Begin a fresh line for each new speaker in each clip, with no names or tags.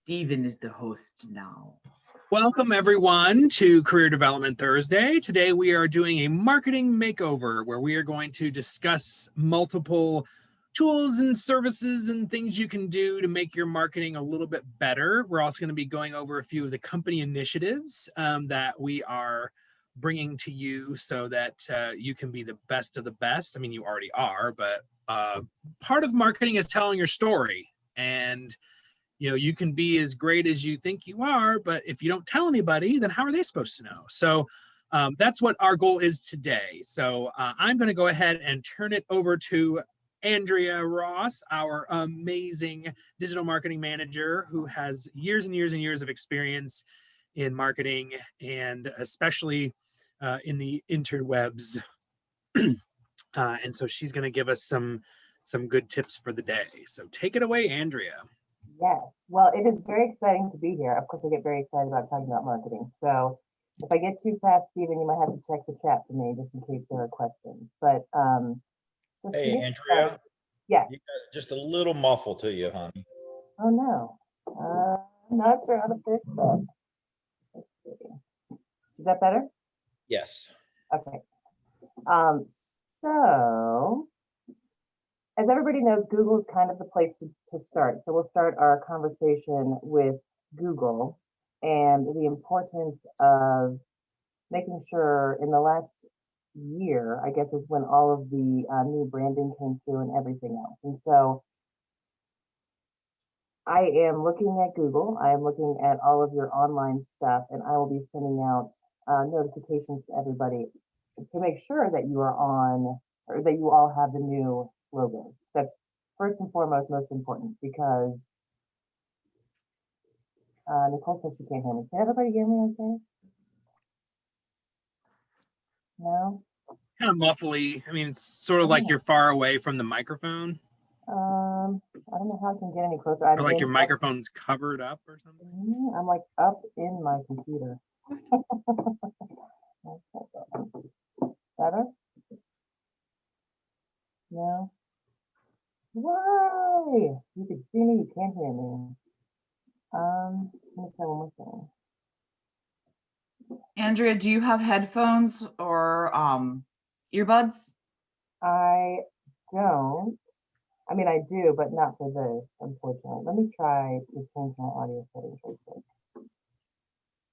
Steven is the host now.
Welcome everyone to Career Development Thursday. Today we are doing a marketing makeover where we are going to discuss multiple tools and services and things you can do to make your marketing a little bit better. We're also going to be going over a few of the company initiatives that we are bringing to you so that you can be the best of the best. I mean, you already are, but part of marketing is telling your story. And you can be as great as you think you are, but if you don't tell anybody, then how are they supposed to know? So that's what our goal is today. So I'm going to go ahead and turn it over to Andrea Ross, our amazing digital marketing manager who has years and years and years of experience in marketing and especially in the interwebs. And so she's going to give us some good tips for the day. So take it away, Andrea.
Yes. Well, it is very exciting to be here. Of course, I get very excited about talking about marketing. So if I get too fast, Stephen, you might have to check the chat for me just in case there are questions. But
hey, Andrea.
Yeah.
You got just a little muffle to you, honey.
Oh no. I'm not sure how to fix that. Let's see. Is that better?
Yes.
Okay. So as everybody knows, Google is kind of the place to start. So we'll start our conversation with Google and the importance of making sure in the last year, I guess, is when all of the new branding came through and everything else. And so I am looking at Google. I am looking at all of your online stuff, and I will be sending out notifications to everybody to make sure that you are on, or that you all have the new logos. That's first and foremost most important, because Nicole says she can't hear me. Can everybody hear me okay? No?
Kind of muffly. I mean, it's sort of like you're far away from the microphone.
I don't know how I can get any closer.
Or like your microphone's covered up or something.
I'm like up in my computer. Better? No? Why? You can see me, you can't hear me. Let me try one more thing.
Andrea, do you have headphones or earbuds?
I don't. I mean, I do, but not for this, unfortunately. Let me try to change my audio settings real quick.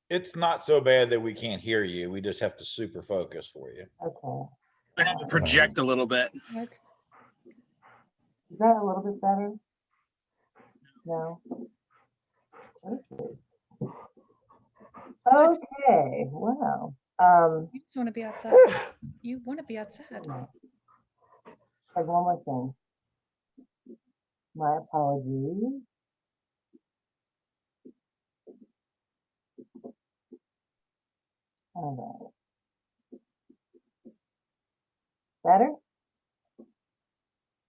It's not so bad that we can't hear you. We just have to super focus for you.
Okay.
I have to project a little bit.
Is that a little bit better? No? Okay, wow.
You just want to be outside. You want to be outside.
There's one more thing. My apologies. All right. Better?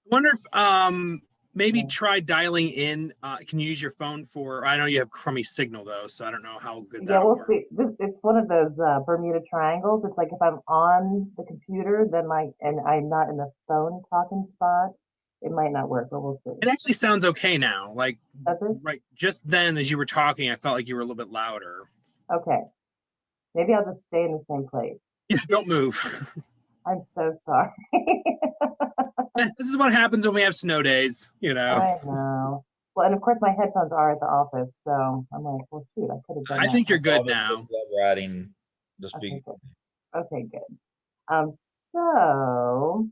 I wonder if maybe try dialing in. Can you use your phone for? I know you have crummy signal though, so I don't know how good that.
Yeah, we'll see. It's one of those Bermuda triangles. It's like if I'm on the computer, then and I'm not in the phone talking spot, it might not work, but we'll see.
It actually sounds okay now. Like
it?
Right just then, as you were talking, I felt like you were a little bit louder.
Okay, maybe I'll just stay in the same place.
Yeah, don't move.
I'm so sorry.
This is what happens when we have snow days,
I know. Well, and of course my headphones are at the office, so I'm like, well, shoot, I could have done that.
I think you're good now.
Writing the speak.
Okay, good. So,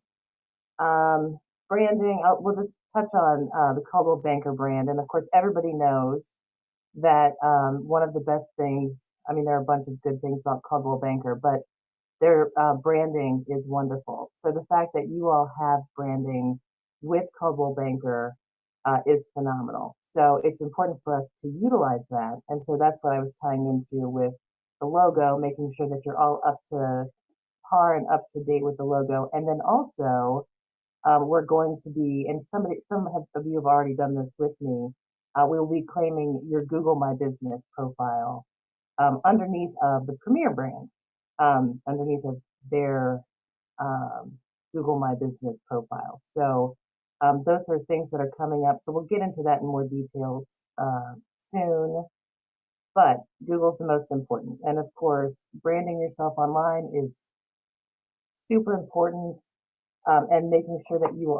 branding. We'll just touch on the Coldwell Banker brand, and of course, everybody knows that one of the best things. I mean, there are a bunch of good things about Coldwell Banker, but their branding is wonderful. So the fact that you all have branding with Coldwell Banker is phenomenal. So it's important for us to utilize that. And so that's what I was tying into with the logo, making sure that you're all up to par and up to date with the logo. And then also, we're going to be, and some of you have already done this with me, we'll be claiming your Google My Business profile underneath of the Premier brand. Underneath of their Google My Business profile. So those are things that are coming up. So we'll get into that in more details soon, but Google's the most important. And of course, branding yourself online is super important, and making sure that you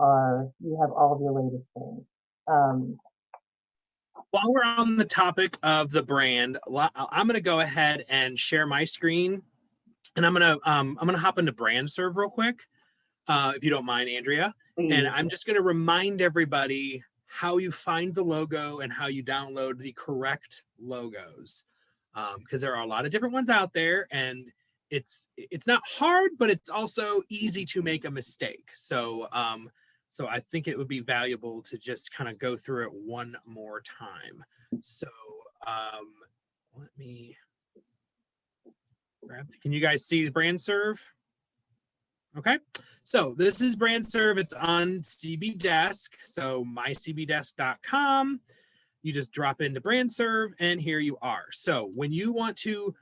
have all of your latest things. Um,
While we're on the topic of the brand, I'm going to go ahead and share my screen, and I'm gonna hop into BrandServe real quick, if you don't mind, Andrea. And
please.
I'm just going to remind everybody how you find the logo and how you download the correct logos, because there are a lot of different ones out there, and it's not hard, but it's also easy to make a mistake. So so I think it would be valuable to just kind of go through it one more time. So let me grab. Can you guys see the BrandServe? Okay, so this is BrandServe. It's on CB Desk, so mycbdesk.com. You just drop into BrandServe, and here you are. So when you want to,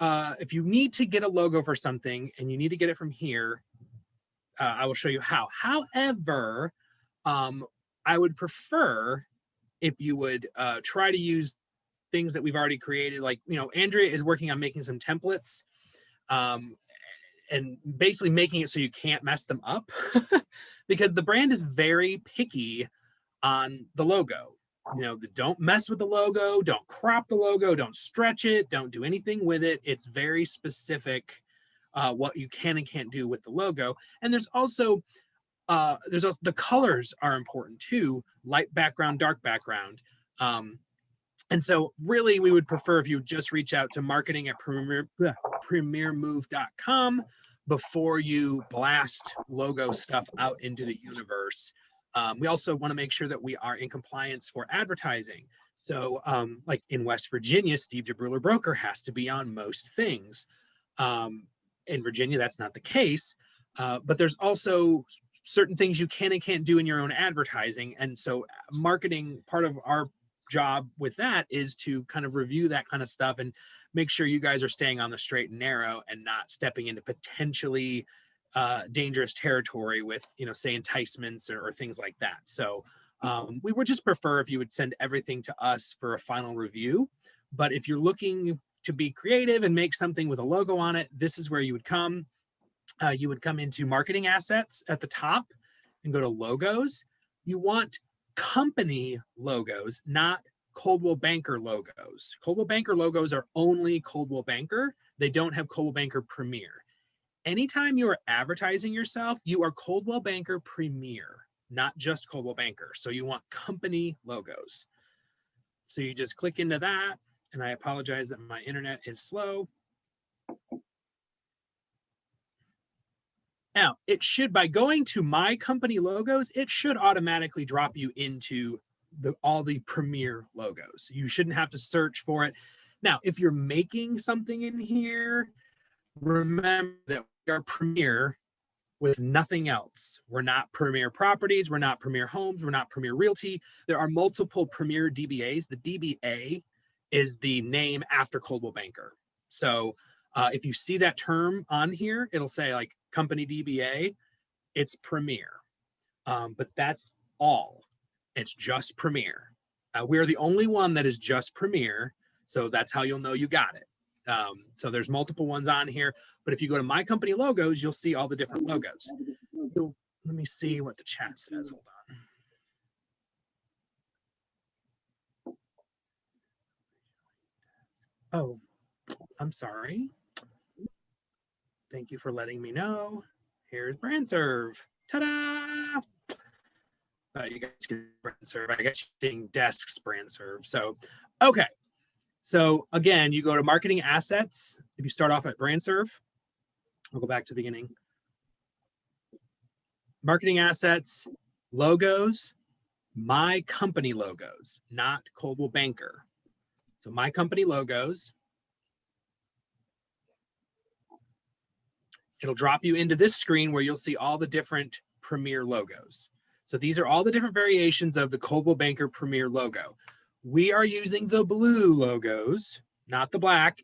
if you need to get a logo for something and you need to get it from here, I will show you how. However, I would prefer if you would try to use things that we've already created. Like, Andrea is working on making some templates. And basically making it so you can't mess them up because the brand is very picky on the logo. Don't mess with the logo, don't crop the logo, don't stretch it, don't do anything with it. It's very specific what you can and can't do with the logo. And there's also the colors are important too, light background, dark background. And so really we would prefer if you just reach out to marketing at premiermove.com before you blast logo stuff out into the universe. We also want to make sure that we are in compliance for advertising. So like in West Virginia, Steve DeBruler Broker has to be on most things. In Virginia, that's not the case, but there's also certain things you can and can't do in your own advertising. And so marketing, part of our job with that is to kind of review that kind of stuff and make sure you guys are staying on the straight and narrow and not stepping into potentially dangerous territory with, say enticements or things like that. So we would just prefer if you would send everything to us for a final review. But if you're looking to be creative and make something with a logo on it, this is where you would come. You would come into marketing assets at the top and go to logos. You want company logos, not Coldwell Banker logos. Coldwell Banker logos are only Coldwell Banker. They don't have Coldwell Banker Premier. Anytime you are advertising yourself, you are Coldwell Banker Premier, not just Coldwell Banker. So you want company logos. So you just click into that, and I apologize that my internet is slow. Now, it should, by going to my company logos, it should automatically drop you into all the Premier logos. You shouldn't have to search for it. Now, if you're making something in here, remember that we are Premier with nothing else. We're not Premier Properties, we're not Premier Homes, we're not Premier Realty. There are multiple Premier DBAs. The DBA is the name after Coldwell Banker. So if you see that term on here, it'll say like company DBA, it's Premier. But that's all. It's just Premier. We're the only one that is just Premier. So that's how you'll know you got it. So there's multiple ones on here. But if you go to my company logos, you'll see all the different logos. So let me see what the chat says. Hold on. Oh, I'm sorry. Thank you for letting me know. Here's BrandServe. Ta-da! You guys can BrandServe. I guess you're seeing Desks BrandServe. So, okay. So again, you go to marketing assets. If you start off at BrandServe, I'll go back to the beginning. Marketing assets, logos, my company logos, not Coldwell Banker. So my company logos. It'll drop you into this screen where you'll see all the different Premier logos. So these are all the different variations of the Coldwell Banker Premier logo. We are using the blue logos, not the black.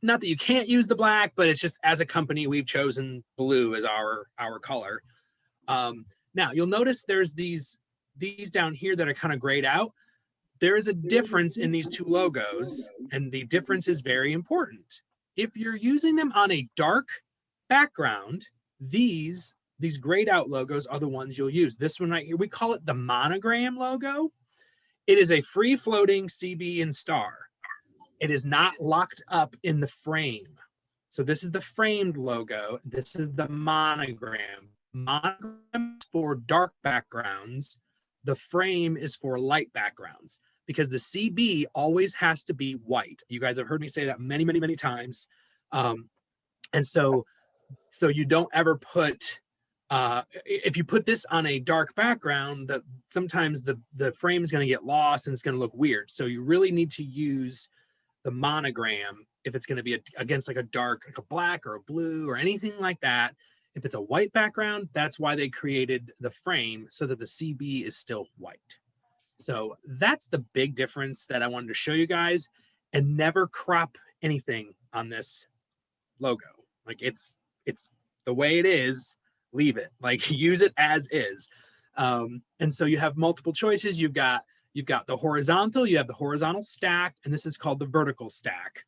Not that you can't use the black, but it's just as a company, we've chosen blue as our color. Now you'll notice there's these down here that are kind of grayed out. there is a difference in these two logos, and the difference is very important. If you're using them on a dark background, these grayed out logos are the ones you'll use. This one right here, we call it the monogram logo. It is a free floating CB and star. It is not locked up in the frame. So this is the framed logo. This is the monogram. Monogram is for dark backgrounds. The frame is for light backgrounds, because the CB always has to be white. You guys have heard me say that many, many, many times. And so you don't ever put, if you put this on a dark background, sometimes the frame is going to get lost and it's going to look weird. So you really need to use the monogram if it's going to be against like a dark, like a black or a blue or anything like that. If it's a white background, that's why they created the frame, so that the CB is still white. So that's the big difference that I wanted to show you guys. And never crop anything on this logo. Like it's the way it is, leave it, like use it as is. And so you have multiple choices. You've got the horizontal, you have the horizontal stack, and this is called the vertical stack.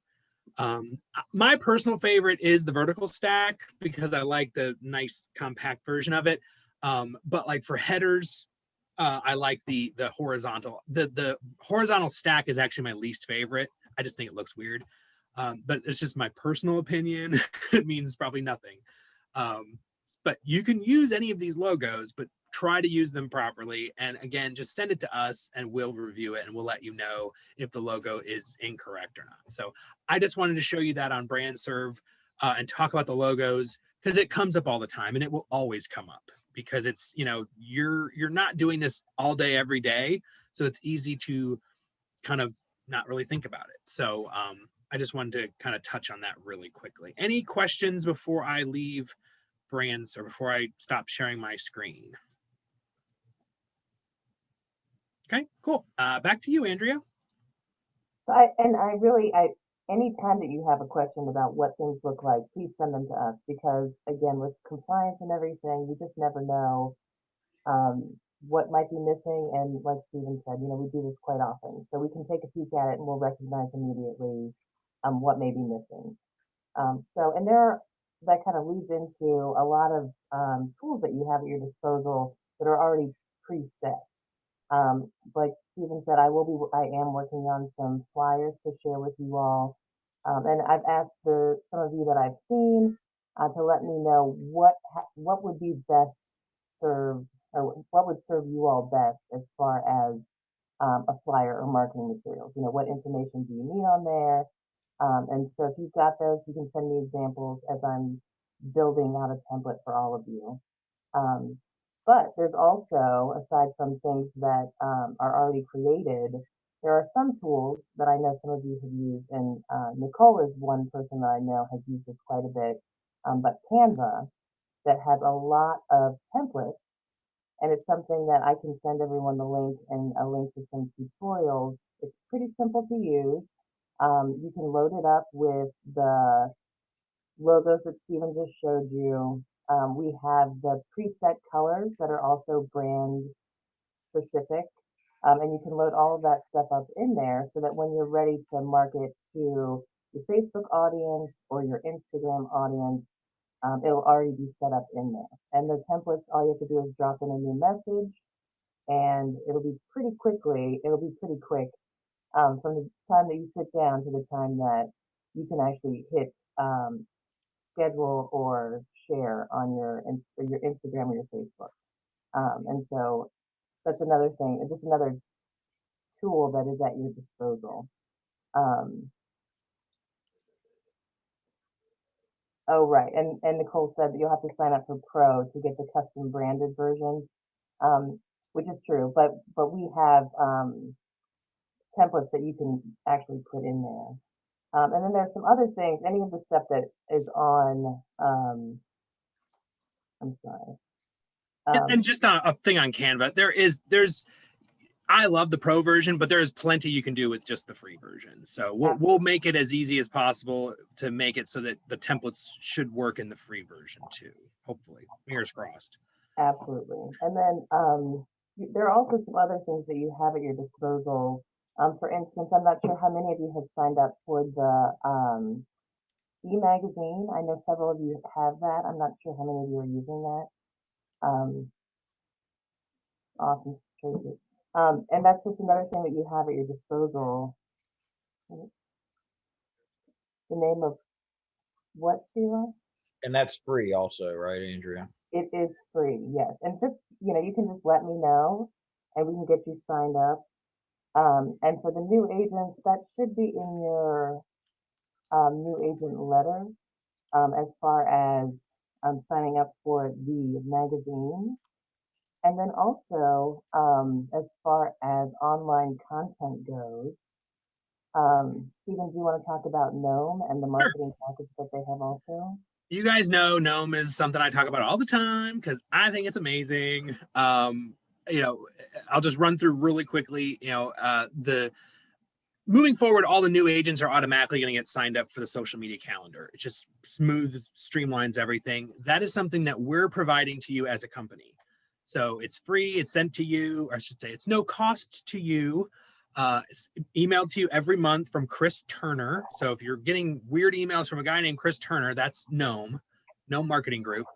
My personal favorite is the vertical stack because I like the nice compact version of it. But like for headers, I like the horizontal. The horizontal stack is actually my least favorite. I just think it looks weird. But it's just my personal opinion. It means probably nothing. But you can use any of these logos, but try to use them properly. And again, just send it to us and we'll review it and we'll let you know if the logo is incorrect or not. So I just wanted to show you that on BrandServe and talk about the logos, because it comes up all the time and it will always come up, because it's, you're not doing this all day, every day. So it's easy to kind of not really think about it. So I just wanted to kind of touch on that really quickly. Any questions before I leave BrandServe, before I stop sharing my screen? Okay, cool. Back to you, Andrea.
Anytime that you have a question about what things look like, please send them to us, because again, with compliance and everything, you just never know what might be missing. And like Stephen said, we do this quite often, so we can take a peek at it and we'll recognize immediately what may be missing. That kind of leads into a lot of tools that you have at your disposal that are already preset. Like Stephen said, I am working on some flyers to share with you all. And I've asked some of you that I've seen to let me know what would be best served, or what would serve you all best as far as a flyer or marketing materials. What information do you need on there? And so if you've got those, you can send me examples as I'm building out a template for all of you. But there's also, aside from things that are already created, there are some tools that I know some of you have used, and Nicole is one person that I know has used this quite a bit, but Canva, that has a lot of templates, and it's something that I can send everyone the link and a link to some tutorials. It's pretty simple to use. You can load it up with the logos that Stephen just showed you. We have the preset colors that are also brand specific. And you can load all of that stuff up in there so that when you're ready to market to your Facebook audience or your Instagram audience, it'll already be set up in there. And the templates, all you have to do is drop in a new message, and it'll be pretty quick from the time that you sit down to the time that you can actually hit schedule or share on your Instagram or your Facebook. And so that's another thing, just another tool that is at your disposal. Oh, right. And Nicole said that you'll have to sign up for Pro to get the custom branded version, which is true. But we have templates that you can actually put in there. And then there's some other things, any of the stuff that is on, I'm sorry.
And just a thing on Canva, I love the pro version, but there is plenty you can do with just the free version. So we'll make it as easy as possible to make it so that the templates should work in the free version too. Hopefully, fingers crossed.
Absolutely. And then there are also some other things that you have at your disposal For instance, I'm not sure how many of you have signed up for the e-magazine. I know several of you have that. I'm not sure how many of you are using that. Awesome, Tracy. And that's just another thing that you have at your disposal. The name of what, Sheila?
And that's free also, right, Andrea?
It is free, yes. And just, you can just let me know and we can get you signed up. And for the new agents, that should be in your new agent letter as far as signing up for the magazine. And then also, as far as online content goes, Stephen, do you want to talk about Gnome and the marketing package that they have also?
You guys know Gnome is something I talk about all the time because I think it's amazing. I'll just run through really quickly. Moving forward, all the new agents are automatically going to get signed up for the social media calendar. It just smooths, streamlines everything. That is something that we're providing to you as a company. So it's free. It's sent to you, or I should say, it's no cost to you. It's emailed to you every month from Chris Turner. So if you're getting weird emails from a guy named Chris Turner, that's Gnome Marketing Group.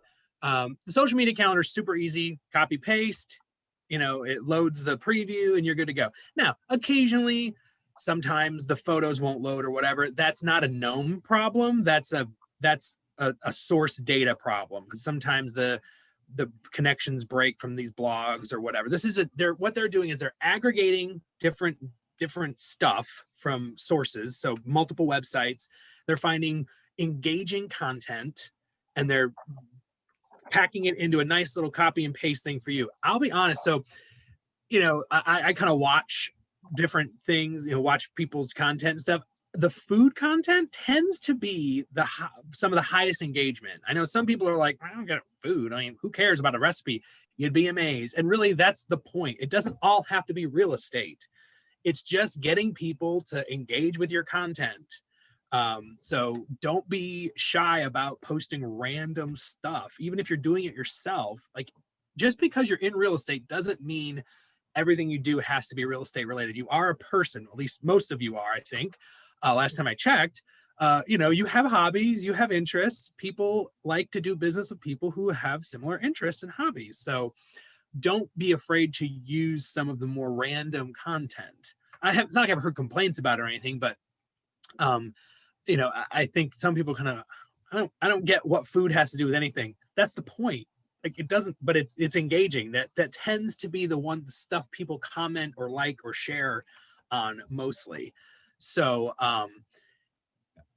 The social media calendar is super easy. Copy paste. It loads the preview, and you're good to go. Now, occasionally, sometimes the photos won't load or whatever. That's not a Gnome problem. That's a source data problem, because sometimes the connections break from these blogs or whatever. What they're doing is they're aggregating different stuff from sources, so multiple websites. They're finding engaging content and they're packing it into a nice little copy and paste thing for you. I'll be honest. So, I kind of watch different things, watch people's content and stuff. The food content tends to be some of the highest engagement. I know some people are like, I don't get food. I mean, who cares about a recipe? You'd be amazed. And really, that's the point. It doesn't all have to be real estate. It's just getting people to engage with your content. So don't be shy about posting random stuff, even if you're doing it yourself. Like, just because you're in real estate doesn't mean everything you do has to be real estate related. You are a person, at least most of you are, I think. Last time I checked, you have hobbies, you have interests. People like to do business with people who have similar interests and hobbies. So don't be afraid to use some of the more random content. It's not like I've heard complaints about it or anything, but I think some people kind of, I don't get what food has to do with anything. That's the point. Like, it doesn't, but it's engaging. That tends to be the stuff people comment or like or share on mostly. So,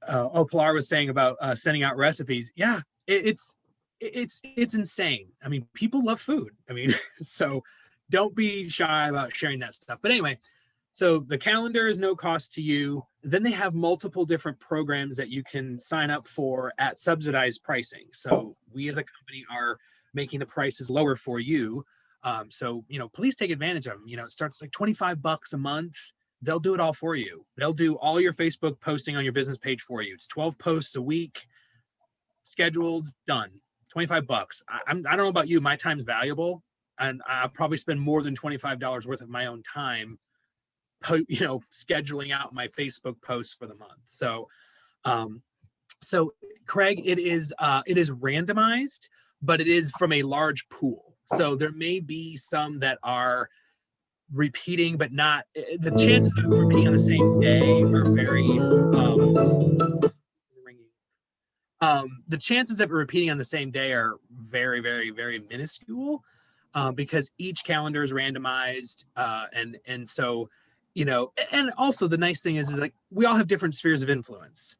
Pilar was saying about sending out recipes. Yeah, it's insane. I mean, people love food. I mean, so don't be shy about sharing that stuff. But anyway, so the calendar is no cost to you. Then they have multiple different programs that you can sign up for at subsidized pricing. So we as a company are making the prices lower for you. So, please take advantage of them. It starts like $25 a month. They'll do it all for you. They'll do all your Facebook posting on your business page for you. It's 12 posts a week, scheduled, done. $25. I don't know about you. My time's valuable, and I'll probably spend more than $25 worth of my own time, scheduling out my Facebook posts for the month. So, Craig, it is randomized, but it is from a large pool. So there may be some that are repeating, but not, the chances of repeating on the same day are very, the chances of repeating on the same day are very, very, very minuscule, because each calendar is randomized. And so, and also the nice thing is like, we all have different spheres of influence.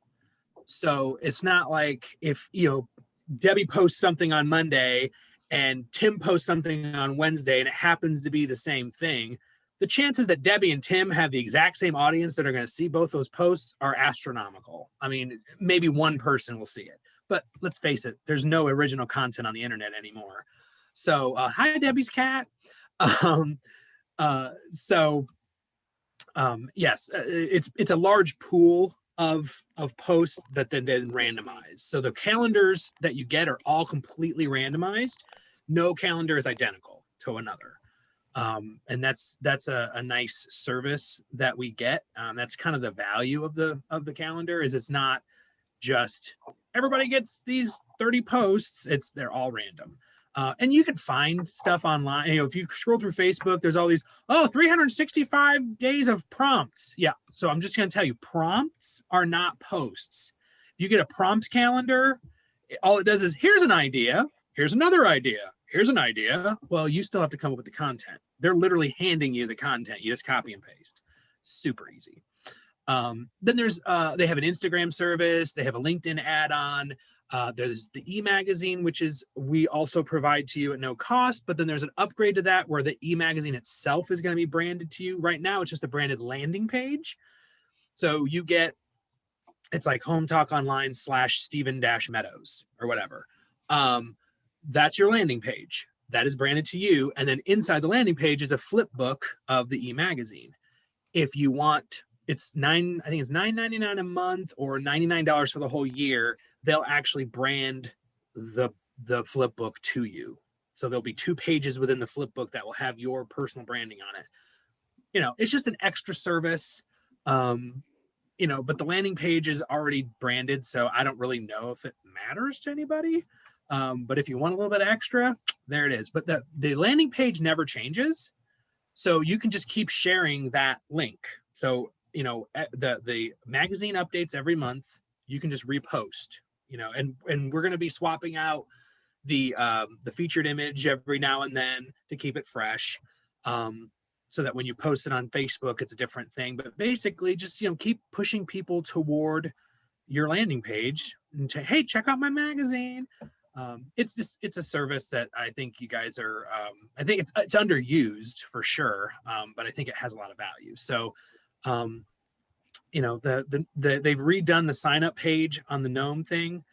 So it's not like if, Debbie posts something on Monday and Tim posts something on Wednesday and it happens to be the same thing, the chances that Debbie and Tim have the exact same audience that are going to see both those posts are astronomical. I mean, maybe one person will see it, but let's face it, there's no original content on the internet anymore. So hi, Debbie's cat. Yes, it's a large pool of posts that then randomized. So the calendars that you get are all completely randomized. No calendar is identical to another. And that's a nice service that we get. That's kind of the value of the calendar, is it's not just everybody gets these 30 posts. They're all random. And you can find stuff online. You know, if you scroll through Facebook, there's all these, 365 days of prompts. Yeah. So I'm just going to tell you, prompts are not posts. If you get a prompt calendar, all it does is, here's an idea, here's another idea, here's an idea. Well, you still have to come up with the content. They're literally handing you the content. You just copy and paste. Super easy. Then there's they have an Instagram service, they have a LinkedIn add-on, there's the e-magazine, which is we also provide to you at no cost, but then there's an upgrade to that where the e-magazine itself is going to be branded to you. Right now it's just a branded landing page, so you get, it's like Home Talk Online / Stephen-Meadows or whatever. That's your landing page that is branded to you, and then inside the landing page is a flip book of the e-magazine. If you want, it's $9.99 a month or $99 for the whole year. They'll actually brand the flip book to you. So there'll be 2 pages within the flip book that will have your personal branding on it. You know, it's just an extra service. You know, but the landing page is already branded, so I don't really know if it matters to anybody. But if you want a little bit extra, there it is. But the landing page never changes. So you can just keep sharing that link. So, you know, the magazine updates every month. You can just repost, you know, and we're going to be swapping out the featured image every now and then to keep it fresh. So that when you post it on Facebook, it's a different thing. But basically just, you know, keep pushing people toward your landing page and say, hey, check out my magazine. It's a service that I think you guys are, I think it's underused for sure. But I think it has a lot of value. So, you know, they've redone the sign up page on the Gnome thing.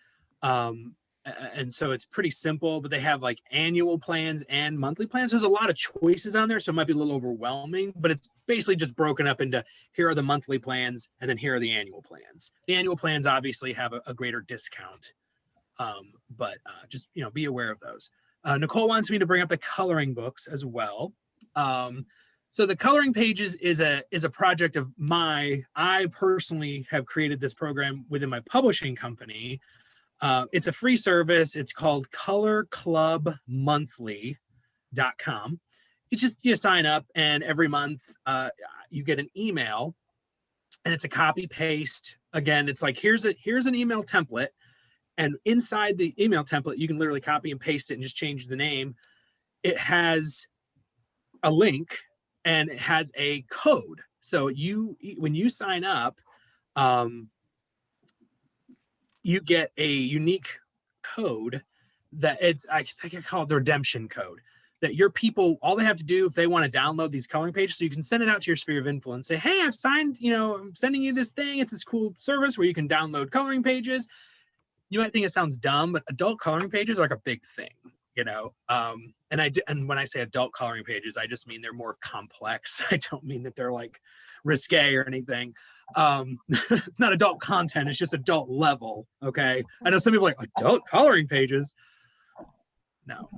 And so it's pretty simple, but they have like annual plans and monthly plans. There's a lot of choices on there, so it might be a little overwhelming, but it's basically just broken up into, here are the monthly plans, and then here are the annual plans. The annual plans obviously have a greater discount, but just, you know, be aware of those. Nicole wants me to bring up the coloring books as well. So the coloring pages is a project of I personally have created this program within my publishing company. It's a free service. It's called colorclubmonthly.com. It's just, you sign up, and every month you get an email, and it's a copy paste. Again, it's like, here's an email template, and inside the email template, you can literally copy and paste it and just change the name. It has a link and it has a code. So when you sign up, you get a unique code that I think I call it the redemption code, that your people, all they have to do if they want to download these coloring pages, so you can send it out to your sphere of influence, say, hey, I've signed, you know, I'm sending you this thing. It's this cool service where you can download coloring pages. You might think it sounds dumb, but adult coloring pages are like a big thing, you know? And when I say adult coloring pages, I just mean they're more complex. I don't mean that they're like risque or anything. Not adult content, it's just adult level. Okay. I know some people are like, adult coloring pages. No.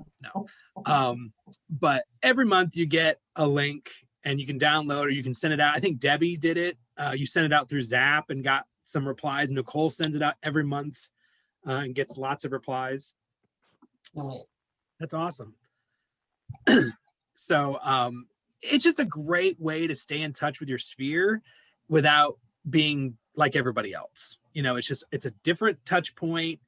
But every month you get a link and you can download, or you can send it out. I think Debbie did it. You sent it out through Zap and got some replies. Nicole sends it out every month and gets lots of replies. That's awesome. So it's just a great way to stay in touch with your sphere without being like everybody else. You know, it's a different touch point.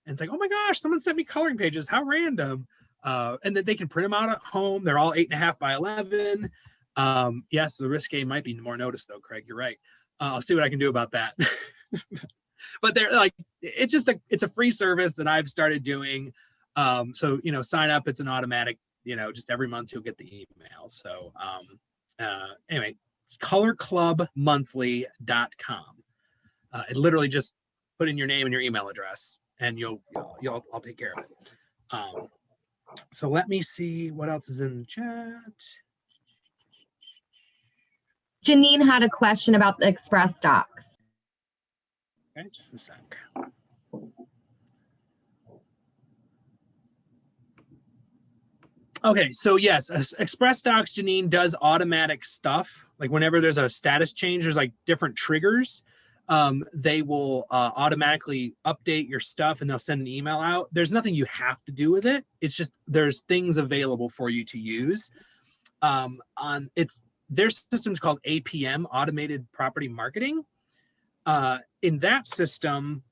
And it's like, oh my gosh, someone sent me coloring pages. How random. And then they can print them out at home. They're all 8.5 by 11. Yes, the risque might be more noticed though, Craig. You're right. I'll see what I can do about that. But they're like, it's a free service that I've started doing. So, you know, sign up. It's an automatic, you know, just every month you'll get the email. So anyway, it's colorclubmonthly.com. It literally just put in your name and your email address, and I'll take care of it. So let me see what else is in the chat.
Janine had a question about the Express Docs.
Okay, just a sec. Okay, so yes, Express Docs, Janine, does automatic stuff. Like whenever there's a status change, there's like different triggers. They will automatically update your stuff and they'll send an email out. There's nothing you have to do with it. It's just there's things available for you to use. On it's their system's called APM, Automated Property Marketing. In that system,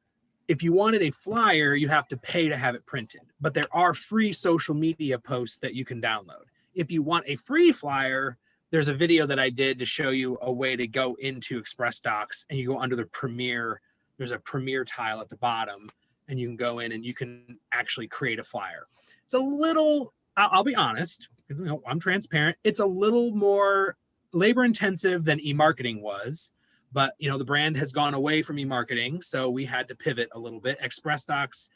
if you wanted a flyer, you have to pay to have it printed, but there are free social media posts that you can download. If you want a free flyer, there's a video that I did to show you a way to go into Express Docs and you go under the Premiere. There's a Premiere tile at the bottom and you can go in and you can actually create a flyer. It's a little, I'll be honest, because I'm transparent. It's a little more labor intensive than e-marketing was. But the brand has gone away from e-marketing, so we had to pivot a little bit. Express Docs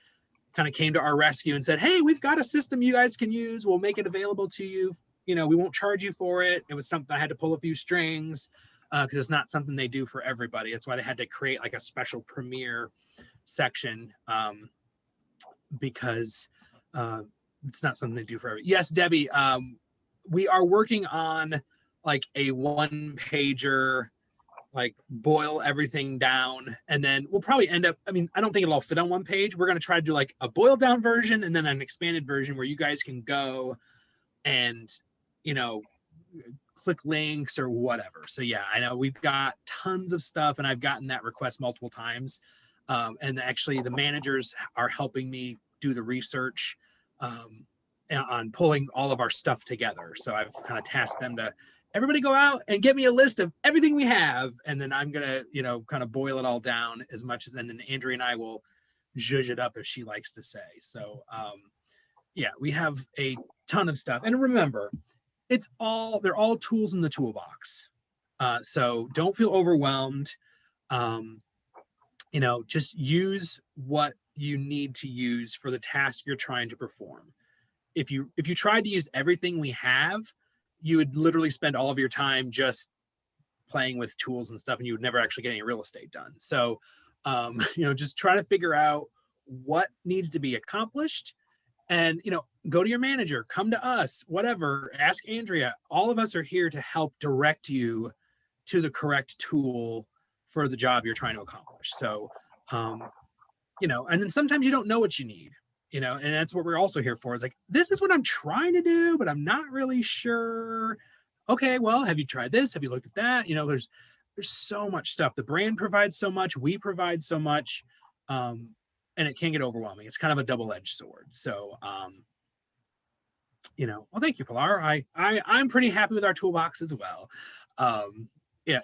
kind of came to our rescue and said, "Hey, we've got a system you guys can use. We'll make it available to you. We won't charge you for it." It was something I had to pull a few strings because it's not something they do for everybody. That's why they had to create like a special Premiere section because it's not something they do for everybody. Yes, Debbie, we are working on like a one-pager. Like boil everything down and then we'll probably end up, I don't think it'll all fit on one page. We're going to try to do like a boiled down version and then an expanded version where you guys can go and, click links or whatever. So yeah, I know we've got tons of stuff and I've gotten that request multiple times. And actually the managers are helping me do the research on pulling all of our stuff together. So I've kind of tasked them to everybody go out and get me a list of everything we have. And then I'm going to, kind of boil it all down as much as, and then Andrea and I will zhuzh it up if she likes to say. So, yeah, we have a ton of stuff. And remember, they're all tools in the toolbox. So don't feel overwhelmed. Just use what you need to use for the task you're trying to perform. If you tried to use everything we have, you would literally spend all of your time just playing with tools and stuff and you would never actually get any real estate done. So, just try to figure out what needs to be accomplished and, go to your manager, come to us, whatever, ask Andrea. All of us are here to help direct you to the correct tool for the job you're trying to accomplish. So, and then sometimes you don't know what you need. And that's what we're also here for. It's like, this is what I'm trying to do, but I'm not really sure. Okay, well, have you tried this? Have you looked at that? There's so much stuff. The brand provides so much. We provide so much. And it can get overwhelming. It's kind of a double-edged sword. So, well, thank you, Pilar. I'm pretty happy with our toolbox as well. Yeah,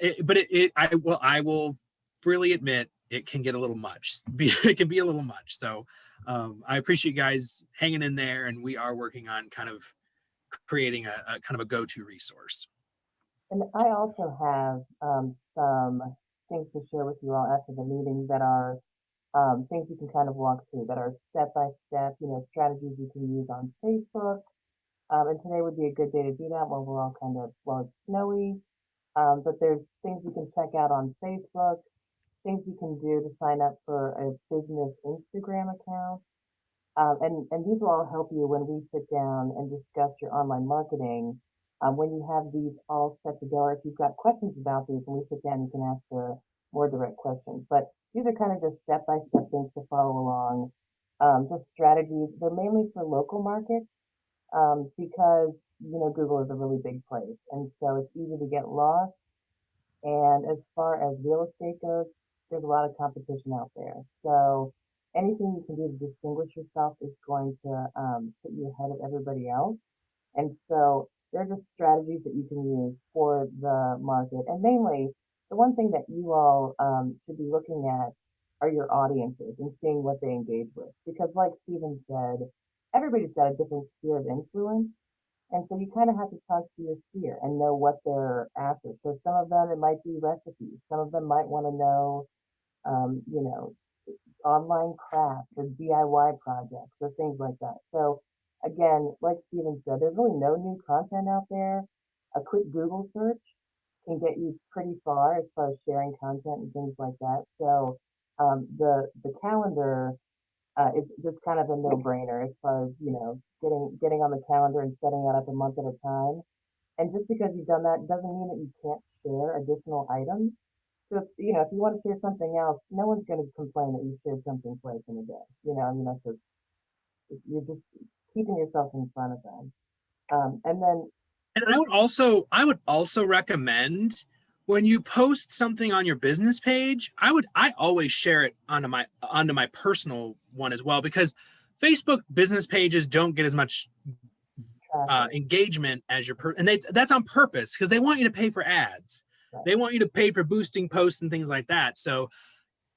I will freely admit it can get a little much. It can be a little much. So, I appreciate you guys hanging in there, and we are working on kind of creating a kind of a go-to resource.
And I also have some things to share with you all after the meeting that are things you can kind of walk through that are step by step, strategies you can use on Facebook. And today would be a good day to do that while we're all it's snowy. But there's things you can check out on Facebook, things you can do to sign up for a business Instagram account. And these will all help you when we sit down and discuss your online marketing. When you have these all set to go, or if you've got questions about these, when we sit down, you can ask the more direct questions. But these are kind of just step-by-step things to follow along. Just strategies. They're mainly for local markets because, Google is a really big place. And so it's easy to get lost. And as far as real estate goes, there's a lot of competition out there. So anything you can do to distinguish yourself is going to put you ahead of everybody else. And so they're just strategies that you can use for the market. And mainly, the one thing that you all should be looking at are your audiences and seeing what they engage with. Because like Stephen said, everybody's got a different sphere of influence. And so you kind of have to talk to your sphere and know what they're after. So some of them, it might be recipes. Some of them might want to know, online crafts or DIY projects or things like that. So again, like Steven said, there's really no new content out there. A quick Google search can get you pretty far as sharing content and things like that. So the calendar it's just kind of a no-brainer as far as, getting on the calendar and setting that up a month at a time. And just because you've done that doesn't mean that you can't share additional items. So if you want to share something else, no one's going to complain that you shared something twice in a day. I mean, that's just, you're just keeping yourself in front of them. And then,
And I would also recommend when you post something on your business page, I always share it onto my personal one as well, because Facebook business pages don't get as much engagement as and that's on purpose, because they want you to pay for ads.
Right.
They want you to pay for boosting posts and things like that. So,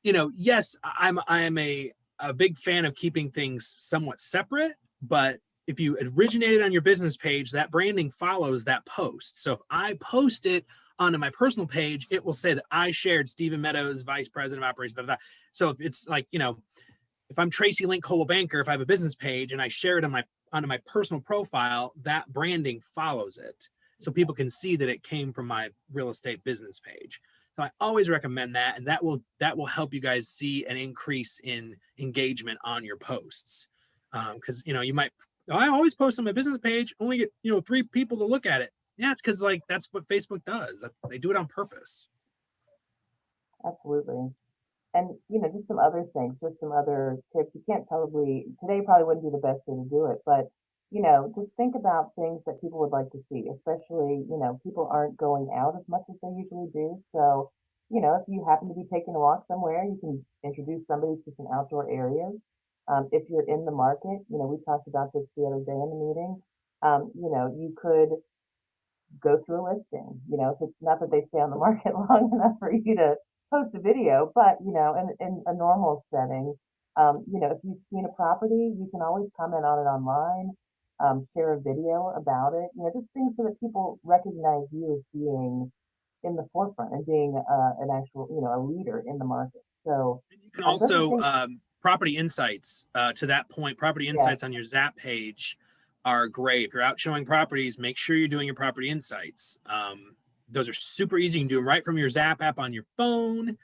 yes, I am a big fan of keeping things somewhat separate, but if you originated on your business page, that branding follows that post. So if I post it onto my personal page, it will say that I shared Stephen Meadows, Vice President of Operations. Blah, blah, blah. So if it's like, if I'm Tracy Link Coldwell Banker, if I have a business page and I share it onto my personal profile, that branding follows it. So people can see that it came from my real estate business page. So I always recommend that, and that will help you guys see an increase in engagement on your posts. Because you might, I always post on my business page, only get 3 people to look at it. Yeah, it's because that's what Facebook does. They do it on purpose.
absolutely. And, just some other things, just some other tips. You can't today probably wouldn't be the best day to do it, but, just think about things that people would like to see, especially, people aren't going out as much as they usually do. So, if you happen to be taking a walk somewhere, you can introduce somebody to some outdoor areas. If you're in the market, we talked about this the other day in the meeting. You could go through a listing. If it's not that they stay on the market long enough for you to post a video, but in a normal setting, if you've seen a property, you can always comment on it online, share a video about it. Just things so that people recognize you as being in the forefront and being an actual, a leader in the market. So
You can
those are
also
things.
property insights. To that point, property
Yeah,
insights on your Zap page are great. If you're out showing properties, make sure you're doing your property insights. Those are super easy. You can do them right from your Zap app on your phone.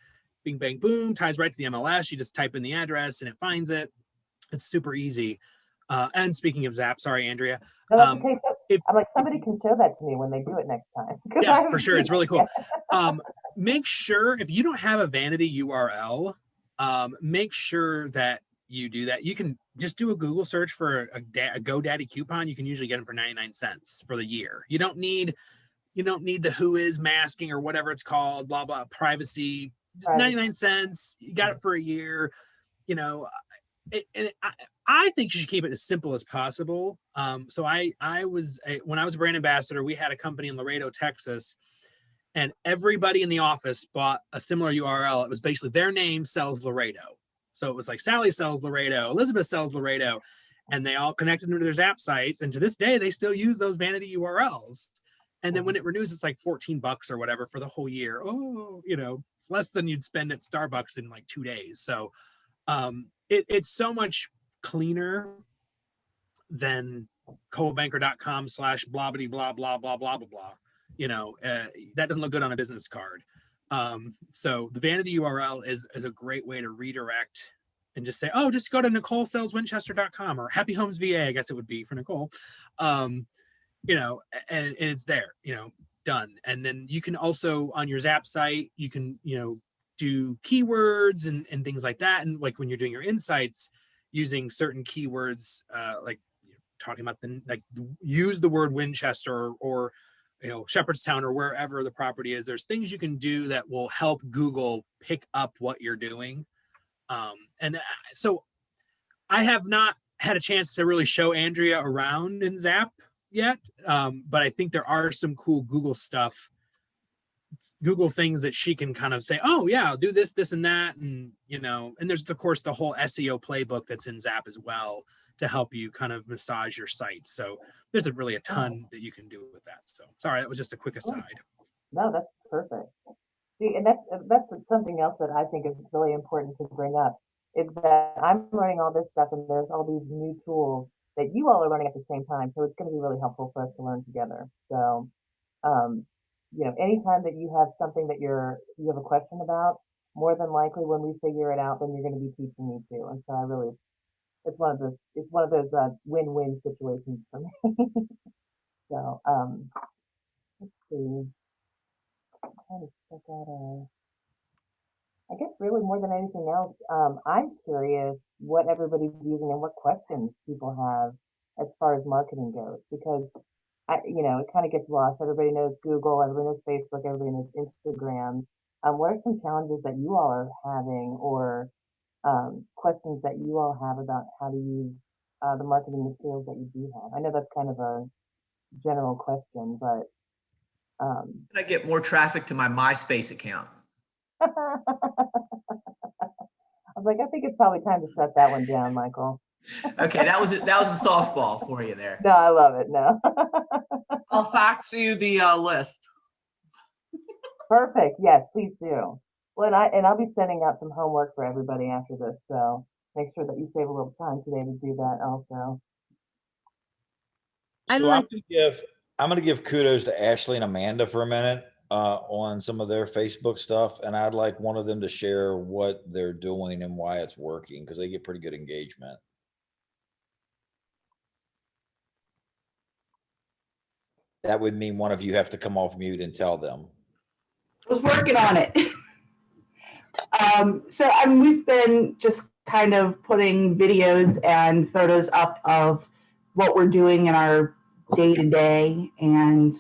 Bing, bang, boom, ties right to the MLS. You just type in the address and it finds it. It's super easy. And speaking of Zap, sorry, Andrea.
no, that's okay. So,
If,
I'm like,
if
somebody can show that to me when they do it next time, because I
yeah, for
haven't
sure,
seen
it's really
it
cool.
yet.
Make sure, if you don't have a vanity URL, make sure that you do that. You can just do a Google search for a GoDaddy coupon. You can usually get them for 99 cents for the year. You don't need the who is masking or whatever it's called, blah blah, privacy. Just
Right.
99 cents. You got it for a year. I think you should keep it as simple as possible. So when I was a brand ambassador, we had a company in Laredo, Texas, and everybody in the office bought a similar URL. It was basically their name sells Laredo. So it was like Sally sells Laredo, Elizabeth sells Laredo, and they all connected into their Zap sites. And to this day, they still use those vanity URLs. And then when it renews, it's like $14 or whatever for the whole year. Oh, it's less than you'd spend at Starbucks in like 2 days. So it's so much cleaner than coldwellbanker.com/blah blah blah blah blah blah blah blah. That doesn't look good on a business card. So the vanity URL is a great way to redirect and just say, oh, just go to NicoleSellsWinchester.com or Happy Homes VA, I guess it would be for Nicole. And it's there, done. And then you can also on your Zap site, you can, do keywords and things like that. And like when you're doing your insights, using certain keywords, like talking about use the word Winchester or Shepherdstown or wherever the property is. There's things you can do that will help Google pick up what you're doing. So I have not had a chance to really show Andrea around in Zap yet, but I think there are some cool Google things that she can kind of say, oh yeah, I'll do this, this, and that. And, and there's of course the whole SEO playbook that's in Zap as well to help you kind of massage your site. So there's really a ton that you can do with that. So sorry, that was just a quick aside.
No, that's perfect. See, and that's something else that I think is really important to bring up is that I'm learning all this stuff and there's all these new tools that you all are learning at the same time. So it's going to be really helpful for us to learn together. So, um, anytime that you have something that you have a question about, more than likely when we figure it out, then you're going to be teaching me too. And so I really It's one of those win-win situations for me. So let's see. I'm trying to check out. I guess really more than anything else, I'm curious what everybody's using and what questions people have as far as marketing goes, because it kind of gets lost. Everybody knows Google, everybody knows Facebook, everybody knows Instagram. What are some challenges that you all are having, or questions that you all have about how to use the marketing materials that you do have? I know that's kind of a general question, but
I get more traffic to my MySpace account.
I was like, I think it's probably time to shut that one down, Michael.
Okay, that was a softball for you there.
No, I love it. No.
I'll fax you the list.
Perfect. Yes, please do. Well, I'll be sending out some homework for everybody after this, so make sure that you save a little time today to do that also.
I'd
So
like-
I'm gonna give kudos to Ashley and Amanda for a minute on some of their Facebook stuff, and I'd like one of them to share what they're doing and why it's working, because they get pretty good engagement. That would mean one of you have to come off mute and tell them.
Was working on it. We've been just kind of putting videos and photos up of what we're doing in our day to day, and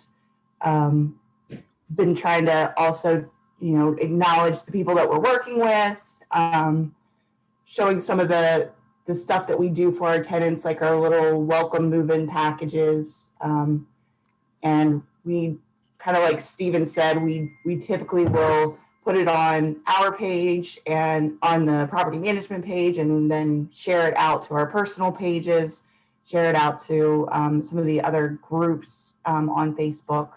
been trying to also, acknowledge the people that we're working with, showing some of the stuff that we do for our tenants, like our little welcome move-in packages. And we kind of, like Steven said, we typically will put it on our page and on the property management page, and then share it out to our personal pages, share it out to some of the other groups on Facebook.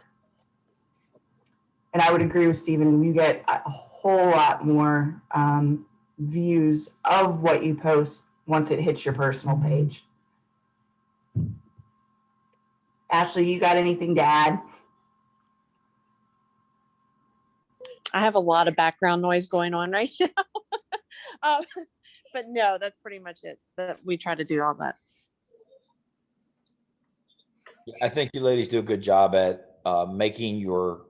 And I would agree with Steven, you get a whole lot more views of what you post once it hits your personal page. Ashley, you got anything to add?
I have a lot of background noise going on right now. But no, that's pretty much it. We try to do all that.
I think you ladies do a good job at making your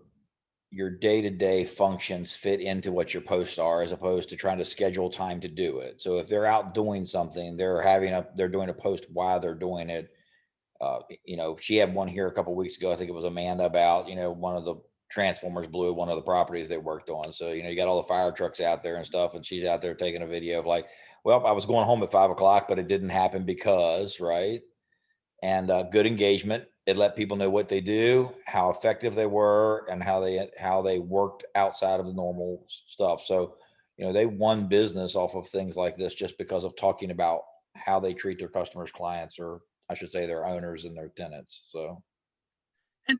day-to-day functions fit into what your posts are, as opposed to trying to schedule time to do it. So if they're out doing something, they're doing a post while they're doing it. She had one here a couple of weeks ago. I think it was Amanda, about, one of the transformers blew at one of the properties they worked on. So, you got all the fire trucks out there and stuff, and she's out there taking a video of like, well, I was going home at 5 o'clock, but it didn't happen because, right. And good engagement. It let people know what they do, how effective they were, and how they worked outside of the normal stuff. So, they won business off of things like this just because of talking about how they treat their customers, clients, or I should say their owners and their tenants. So.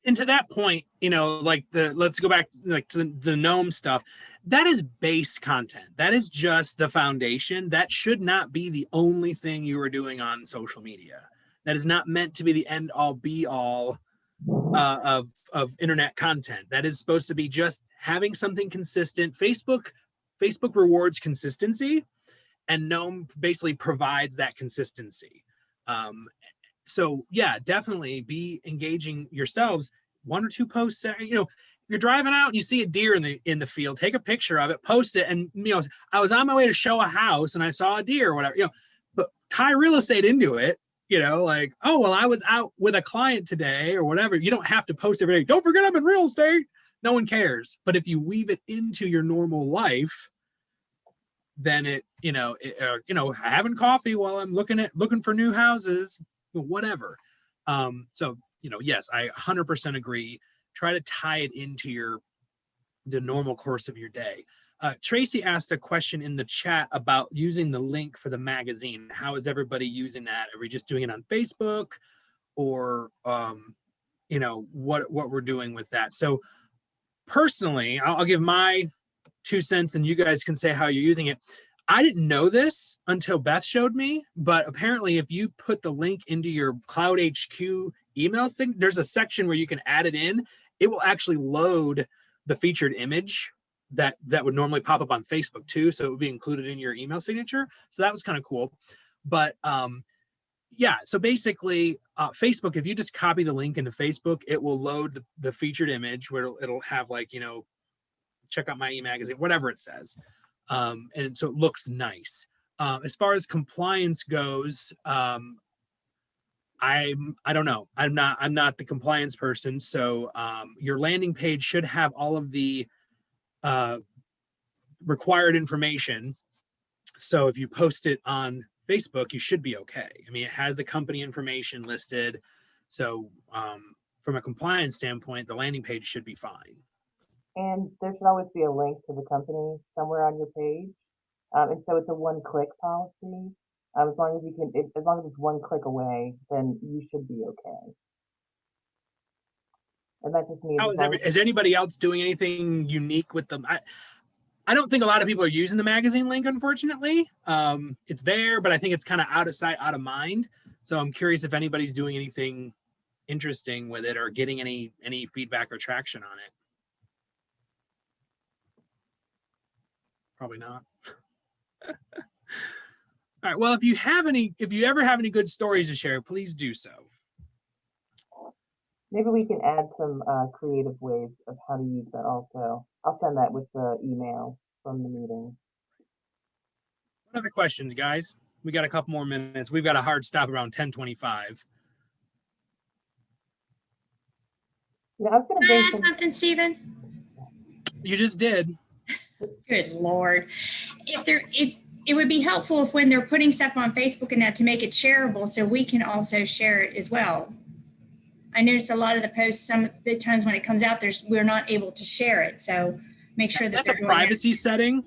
And to that point, let's go back to the gnome stuff. That is base content. That is just the foundation. That should not be the only thing you are doing on social media. That is not meant to be the end all be all of internet content. That is supposed to be just having something consistent. Facebook rewards consistency, and gnome basically provides that consistency. So yeah, definitely be engaging yourselves. 1 or 2 posts, you're driving out and you see a deer in the field, take a picture of it, post it. And, I was on my way to show a house and I saw a deer or whatever, but tie real estate into it, like, oh, well, I was out with a client today or whatever. You don't have to post every day. Don't forget I'm in real estate. No one cares. But if you weave it into your normal life, then having coffee while I'm looking for new houses, whatever. So, yes, I 100% agree. Try to tie it into the normal course of your day. Tracy asked a question in the chat about using the link for the magazine. How is everybody using that? Are we just doing it on Facebook, or, what we're doing with that? So personally, I'll give my 2 cents and you guys can say how you're using it. I didn't know this until Beth showed me, but apparently if you put the link into your Cloud HQ email signature, there's a section where you can add it in. It will actually load the featured image that would normally pop up on Facebook too. So it would be included in your email signature. So that was kind of cool. But yeah, so basically Facebook, if you just copy the link into Facebook, it will load the featured image where it'll have like, you know, check out my e-magazine, whatever it says. And so it looks nice. As far as compliance goes, I don't know. I'm not the compliance person. So your landing page should have all of the required information. So if you post it on Facebook, you should be okay. I mean, it has the company information listed. So from a compliance standpoint, the landing page should be fine.
And there should always be a link to the company somewhere on your page. And so it's a one-click policy. As long as you can, as long as it's one click away, then you should be okay. And that just means
Is anybody else doing anything unique with them? I don't think a lot of people are using the magazine link, unfortunately. It's there, but I think it's kind of out of sight, out of mind. So I'm curious if anybody's doing anything interesting with it or getting any feedback or traction on it. Probably not. All right. Well, if you ever have any good stories to share, please do so.
maybe we can add some creative ways of how to use that also. I'll send that with the email from the meeting.
What other questions, guys? We got a couple more minutes. We've got a hard stop around 10:25.
I was going to
Can I
bring
add something, Stephen?
You just did.
Good Lord. If it would be helpful if when they're putting stuff on Facebook and that to make it shareable so we can also share it as well. I notice a lot of the posts, some of the times when it comes out, we're not able to share it. So make sure that
that's a privacy setting.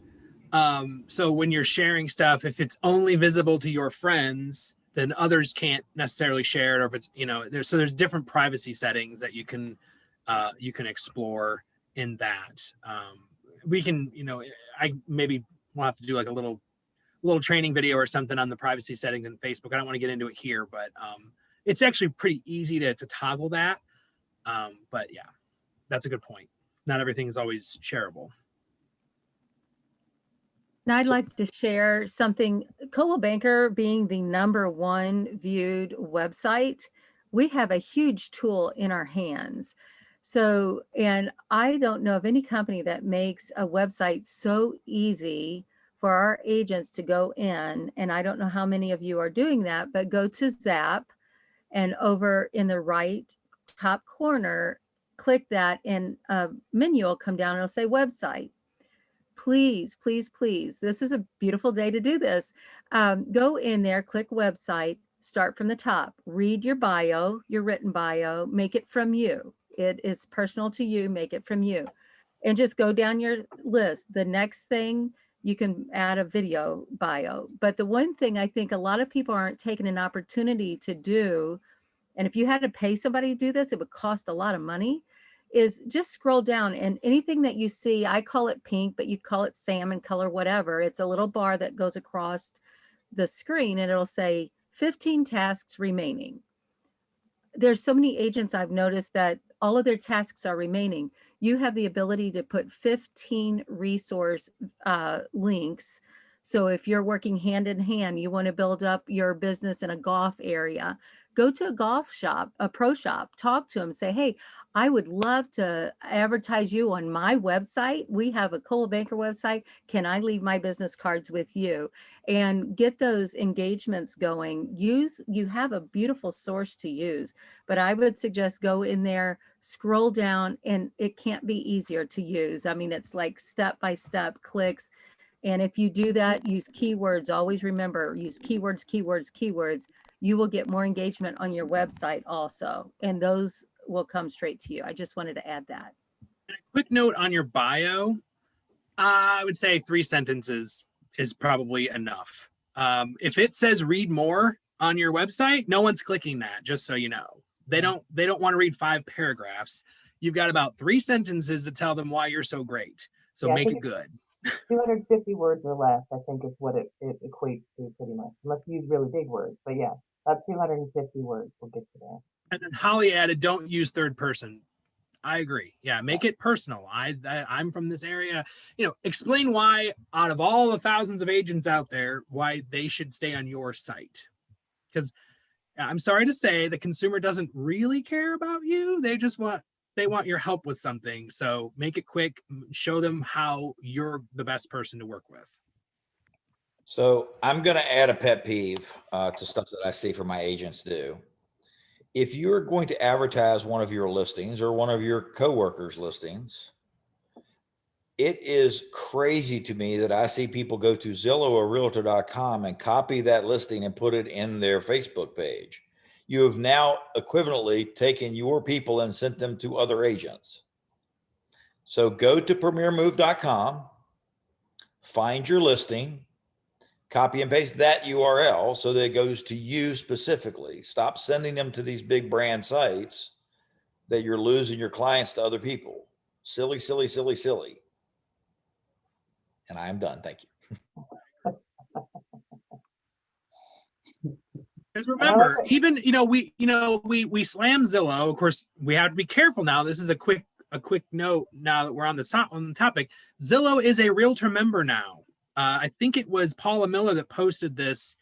So when you're sharing stuff, if it's only visible to your friends, then others can't necessarily share it. Or if it's, there's different privacy settings that you can explore in that. We can, I maybe we'll have to do like a little training video or something on the privacy settings in Facebook. I don't want to get into it here, but it's actually pretty easy to toggle that. But yeah, that's a good point. Not everything is always shareable.
Now I'd like to share something. Coldwell Banker being the #1 viewed website, we have a huge tool in our hands. So, and I don't know of any company that makes a website so easy for our agents to go in. And I don't know how many of you are doing that, but go to Zap and over in the right top corner, click that and a menu will come down and it'll say website. Please, please, please. This is a beautiful day to do this. Go in there, click website, start from the top, read your bio, your written bio, make it from you. It is personal to you, make it from you. And just go down your list. The next thing, you can add a video bio. But the one thing I think a lot of people aren't taking an opportunity to do, and if you had to pay somebody to do this, it would cost a lot of money, is just scroll down and anything that you see, I call it pink, but you call it salmon color, whatever. It's a little bar that goes across the screen and it'll say 15 tasks remaining. There's so many agents I've noticed that all of their tasks are remaining. You have the ability to put 15 resource links. So if you're working hand in hand, you want to build up your business in a golf area, go to a golf shop, a pro shop, talk to them, say, hey, I would love to advertise you on my website. We have a Coldwell Banker website. Can I leave my business cards with you? And get those engagements going. You have a beautiful source to use, but I would suggest go in there, scroll down, and it can't be easier to use. I mean, it's like step-by-step clicks. And if you do that, use keywords. Always remember, use keywords, keywords, keywords. You will get more engagement on your website also. And those will come straight to you. I just wanted to add that.
And a quick note on your bio. I would say 3 sentences is probably enough. If it says read more on your website, no one's clicking that, just so you know. They don't want to read 5 paragraphs. You've got about 3 sentences to tell them why you're so great. So yeah, make it good.
250 words or less, I think, is what it equates to pretty much, unless you use really big words. But yeah, about 250 words will get you there.
And then Holly added, don't use third person. I agree. Yeah, make it personal. I'm from this area. Explain why, out of all the thousands of agents out there, why they should stay on your site. Because I'm sorry to say, the consumer doesn't really care about you. They want your help with something. So make it quick. Show them how you're the best person to work with.
So I'm going to add a pet peeve to stuff that I see for my agents do. If you are going to advertise one of your listings or one of your coworkers' listings, it is crazy to me that I see people go to Zillow or Realtor.com and copy that listing and put it in their Facebook page. You have now equivalently taken your people and sent them to other agents. So go to PremierMove.com, find your listing, copy and paste that URL so that it goes to you specifically. Stop sending them to these big brand sites that you're losing your clients to other people. Silly, silly, silly, silly. And I am done. Thank you.
Because remember, even we slam Zillow. Of course, we have to be careful now. This is a quick note. Now that we're on the topic, Zillow is a Realtor member now. I think it was Paula Miller that posted this.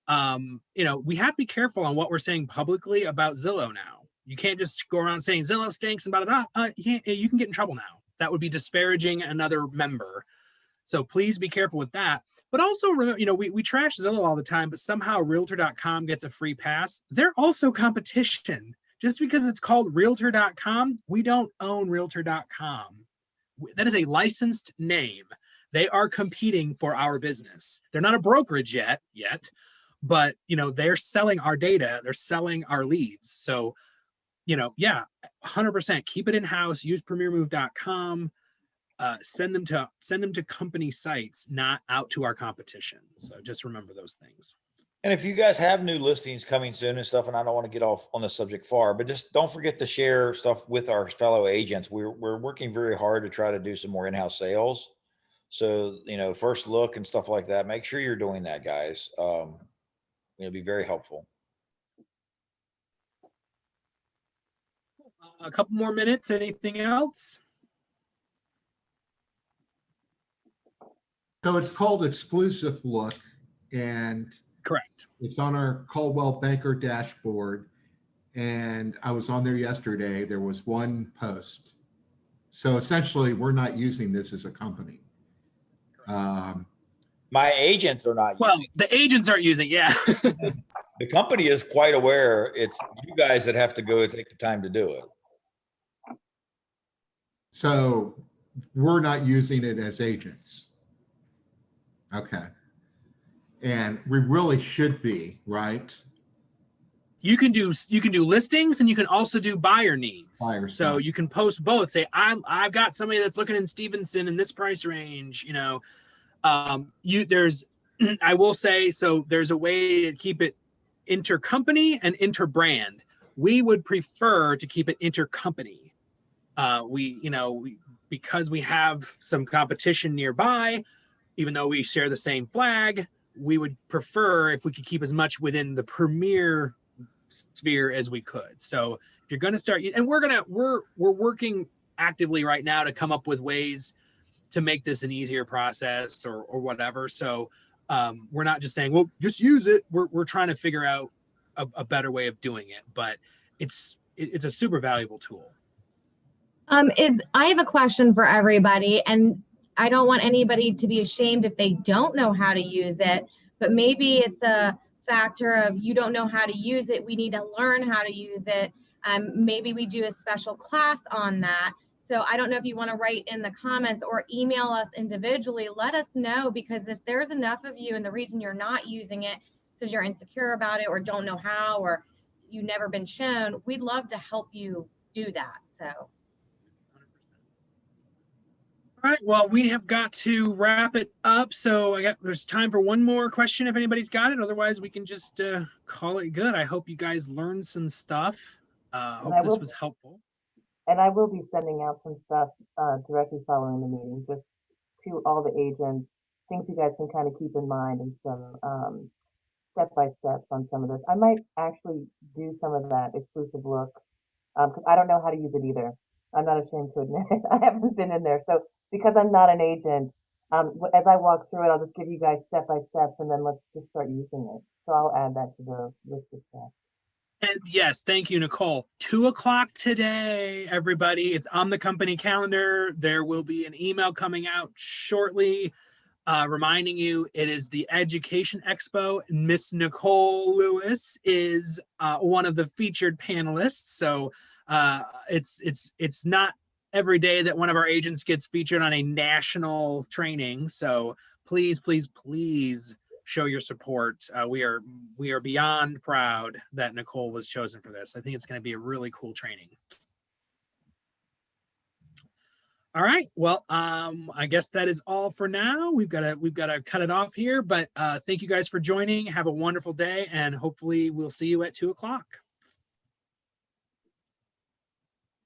We have to be careful on what we're saying publicly about Zillow now. You can't just go around saying Zillow stinks and blah blah blah. You can get in trouble now. That would be disparaging another member. So please be careful with that. But also remember, we trash Zillow all the time, but somehow Realtor.com gets a free pass. They're also competition. Just because it's called Realtor.com, we don't own Realtor.com. That is a licensed name. They are competing for our business. They're not a brokerage yet, but they're selling our data. They're selling our leads. So, 100% keep it in-house. Use PremierMove.com. Send them to company sites, not out to our competition. So just remember those things.
And if you guys have new listings coming soon and stuff, and I don't want to get off on the subject far, but just don't forget to share stuff with our fellow agents. We're working very hard to try to do some more in-house sales. So, first look and stuff like that. Make sure you're doing that, guys. It'll be very helpful.
A couple more minutes. Anything else?
So it's called Exclusive Look, and
correct.
It's on our Coldwell Banker dashboard. And I was on there yesterday. There was one post. So essentially, we're not using this as a company.
My agents are not.
Well, the agents aren't using. Yeah.
The company is quite aware. It's you guys that have to go and take the time to do it.
So we're not using it as agents. Okay. And we really should be, right?
You can do listings, and you can also do buyer needs. So you can post both. Say, I've got somebody that's looking in Stevenson in this price range. I will say, so there's a way to keep it intercompany and interbrand. We would prefer to keep it intercompany. Because we have some competition nearby, even though we share the same flag, we would prefer if we could keep as much within the Premier sphere as we could. So if you're going to start, and we're working actively right now to come up with ways to make this an easier process or whatever. So we're not just saying, well, just use it. We're trying to figure out a better way of doing it, but it's a super valuable tool.
I have a question for everybody, and I don't want anybody to be ashamed if they don't know how to use it, but maybe it's a factor of you don't know how to use it. We need to learn how to use it. Maybe we do a special class on that. So I don't know if you want to write in the comments or email us individually. Let us know, because if there's enough of you and the reason you're not using it because you're insecure about it or don't know how or you've never been shown, we'd love to help you do that. So.
All right, well, we have got to wrap it up. So there's time for one more question if anybody's got it. Otherwise, we can just call it good. I hope you guys learned some stuff. Hope this was helpful.
And I will be sending out some stuff directly following the meeting, just to all the agents, things you guys can kind of keep in mind, and some step-by-steps on some of this. I might actually do some of that exclusive look, because I don't know how to use it either. I'm not ashamed to admit it. I haven't been in there. So because I'm not an agent, as I walk through it, I'll just give you guys step by steps, and then let's just start using it. So I'll add that to the list of steps.
And yes, thank you, Nicole. 2:00 today, everybody. It's on the company calendar. There will be an email coming out shortly reminding you it is the Education Expo. Miss Nicole Lewis is one of the featured panelists. So it's not every day that one of our agents gets featured on a national training. So please, please, please show your support. We are beyond proud that Nicole was chosen for this. I think it's going to be a really cool training. All right. Well, I guess that is all for now. We've got to cut it off here. But thank you guys for joining. Have a wonderful day, and hopefully we'll see you at 2:00.